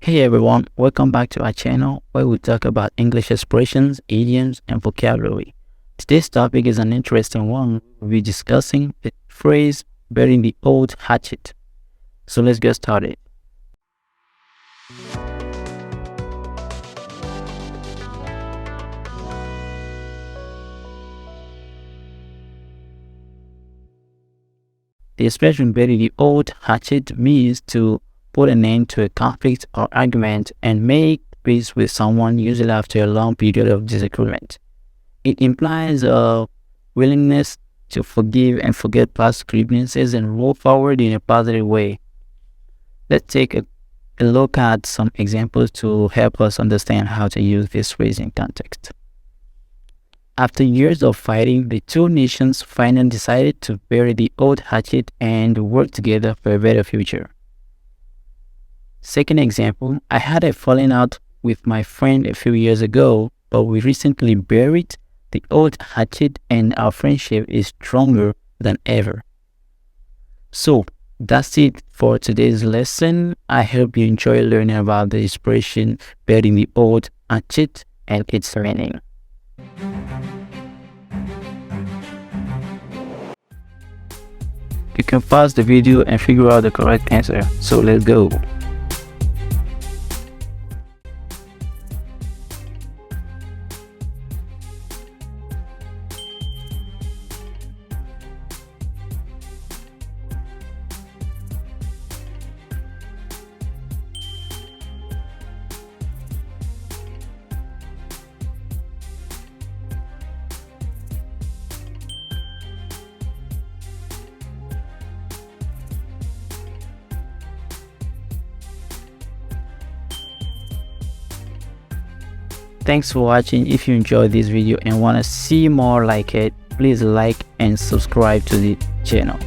Hey everyone, welcome back to our channel where we talk about English expressions, idioms, and vocabulary. Today's topic is an interesting one. We'll be discussing the phrase burying the old hatchet. So let's get started. The expression bury the old hatchet means to put an end to a conflict or argument and make peace with someone, usually after a long period of disagreement. It implies a willingness to forgive and forget past grievances and move forward in a positive way. Let's take a look at some examples to help us understand how to use this phrase in context. After years of fighting, the two nations finally decided to bury the old hatchet and work together for a better future. Second example, I had a falling out with my friend a few years ago, but we recently buried the old hatchet and our friendship is stronger than ever. So that's it for today's lesson. I hope you enjoy learning about the expression burying the old hatchet and its meaning. You can pause the video and figure out the correct answer. So let's go. Thanks for watching. If you enjoyed this video and want to see more like it, please like and subscribe to the channel.